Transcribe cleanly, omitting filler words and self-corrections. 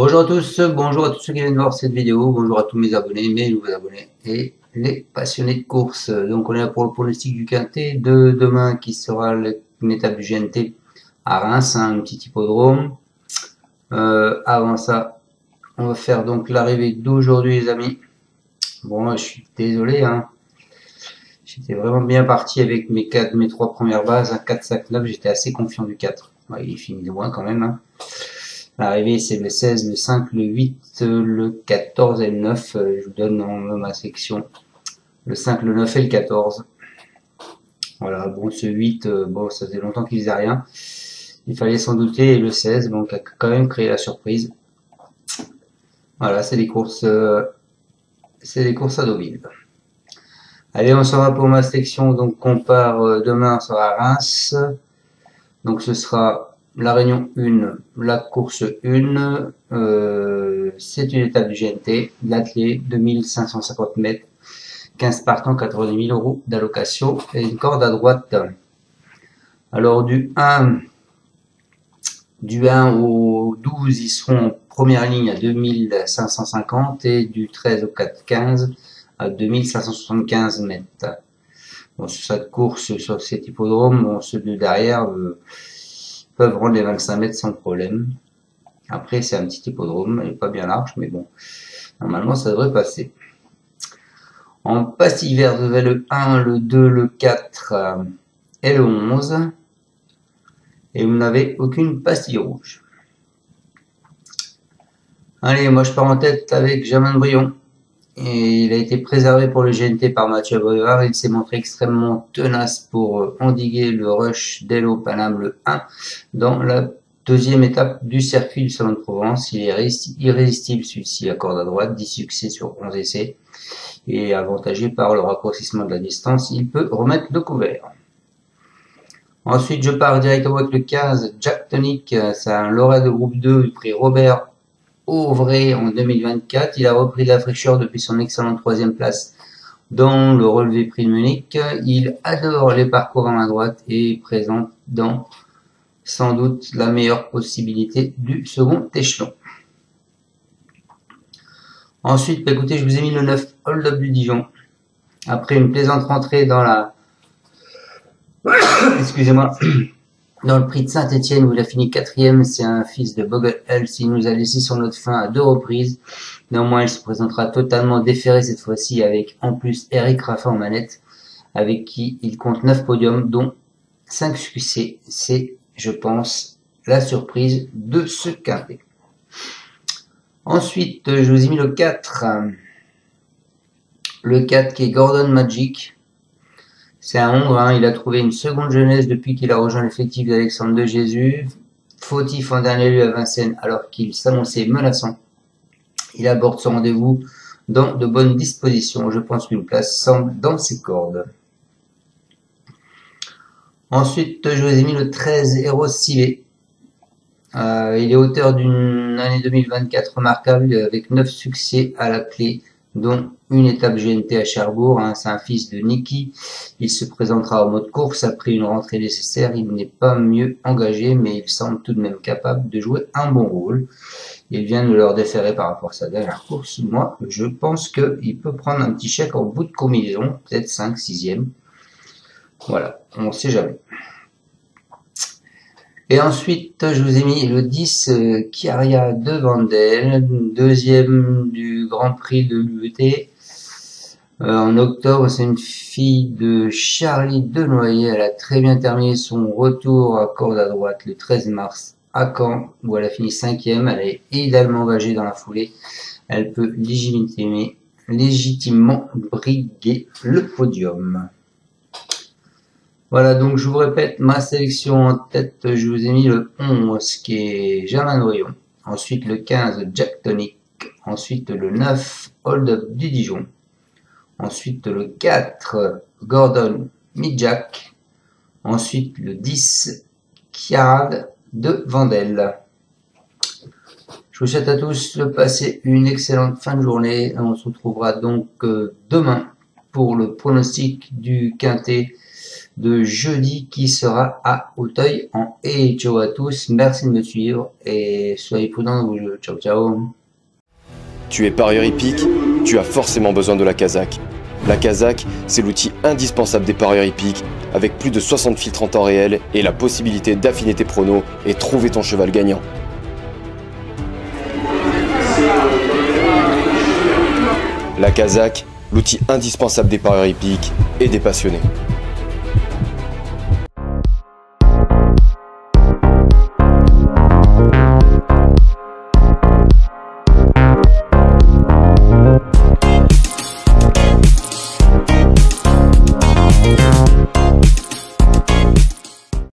Bonjour à tous, bonjour à tous ceux qui viennent voir cette vidéo, bonjour à tous mes abonnés, mes nouveaux abonnés et les passionnés de course. Donc on est là pour le pronostic du quintet de demain qui sera une étape du GNT à Reims, un petit hippodrome. Avant ça, on va faire donc l'arrivée d'aujourd'hui les amis. Bon, je suis désolé, hein. J'étais vraiment bien parti avec mes trois premières bases, 4, 5, 9, j'étais assez confiant du 4. Ouais, il est fini loin quand même, hein. L'arrivée, c'est le 16, le 5, le 8, le 14 et le 9. Je vous donne dans ma section le 5, le 9 et le 14. Voilà, bon, ce 8, bon, ça faisait longtemps qu'il faisait rien. Il fallait s'en douter. Et le 16, donc, a quand même créé la surprise. Voilà, c'est des courses à Deauville. Allez, on s'en va pour ma section. Donc, on part demain, on sera à Reims. Donc, ce sera la réunion 1, la course 1, c'est une étape du GNT, l'athlée, 2550 mètres, 15 partants, 90 000 euros d'allocation et une corde à droite. Alors du 1 au 12, ils seront en première ligne à 2550 et du 13 au 15 à 2575 mètres. Bon, sur cette course, sur cet hippodrome, bon, ceux de derrière peuvent rendre les 25 mètres sans problème. Après, c'est un petit hippodrome, il n'est pas bien large, mais bon, normalement, ça devrait passer. En pastille verte, vous avez le 1, le 2, le 4 et le 11. Et vous n'avez aucune pastille rouge. Allez, moi je pars en tête avec Germain Brion. Et il a été préservé pour le GNT par Mathieu Brevard. Il s'est montré extrêmement tenace pour endiguer le rush d'Elo Paname le 1 dans la deuxième étape du circuit du Salon de Provence. Il est irrésistible celui-ci à corde à droite, 10 succès sur 11 essais. Et avantagé par le raccourcissement de la distance, il peut remettre le couvert. Ensuite, je pars directement avec le 15, Jack Tonic. C'est un lauréat de groupe 2 du prix Robert Auvray en 2024. Il a repris de la fraîcheur depuis son excellente troisième place dans le relevé prix de Munich. Il adore les parcours en main droite et présente dans sans doute la meilleure possibilité du second échelon. Ensuite, écoutez, je vous ai mis le 9 Hold Up du Dijon. Après une plaisante rentrée dans la excusez-moi, dans le prix de Saint-Etienne où il a fini quatrième, c'est un fils de Bogle Health. Il nous a laissé sur notre fin à 2 reprises. Néanmoins, il se présentera totalement déféré cette fois-ci avec en plus Eric Raffin en manette, avec qui il compte 9 podiums, dont 5 succès. C'est, je pense, la surprise de ce quintet. Ensuite, je vous ai mis le 4. Le 4 qui est Gordon Magic. C'est un Hongre, hein. Il a trouvé une seconde jeunesse depuis qu'il a rejoint l'effectif d'Alexandre de Jésus. Fautif en dernier lieu à Vincennes alors qu'il s'annonçait menaçant. Il aborde son rendez-vous dans de bonnes dispositions. Je pense qu'une place semble dans ses cordes. Ensuite, je vous ai mis le 13 Eros Civet. Il est auteur d'une année 2024 remarquable avec 9 succès à la clé, dont une étape GNT à Cherbourg. Hein, c'est un fils de Niki. Il se présentera au mode course après une rentrée nécessaire. Il n'est pas mieux engagé, mais il semble tout de même capable de jouer un bon rôle. Il vient de leur déférer par rapport à sa dernière course. Moi, je pense qu'il peut prendre un petit chèque en bout de combinaison, peut-être 5, 6e. Voilà, on ne sait jamais. Et ensuite, je vous ai mis le 10, Chiaria de Vandel, deuxième du Grand Prix de l'UET. En octobre, c'est une fille de Charlie Denoyer. Elle a très bien terminé son retour à corde à droite le 13 mars à Caen, où elle a fini 5e. Elle est également engagée dans la foulée. Elle peut légitimement briguer le podium. Voilà, donc je vous répète ma sélection en tête. Je vous ai mis le 11 qui est Germain Noyon. Ensuite le 15 Jack Tonic. Ensuite le 9 Hold Up du Dijon. Ensuite le 4 Gordon Midjack. Ensuite le 10 Chiarad de Vandel. Je vous souhaite à tous de passer une excellente fin de journée. On se retrouvera donc demain pour le pronostic du quintet de jeudi qui sera à Auteuil en Haye. Ciao à tous, merci de me suivre et soyez prudents dans vos jeux. Ciao ciao. Tu es parieur hippique, tu as forcément besoin de la Kazakh. La Kazakh, c'est l'outil indispensable des parieurs hippiques, avec plus de 60 filtres en temps réel et la possibilité d'affiner tes pronos et trouver ton cheval gagnant. La Kazakh, l'outil indispensable des parieurs hippiques et des passionnés.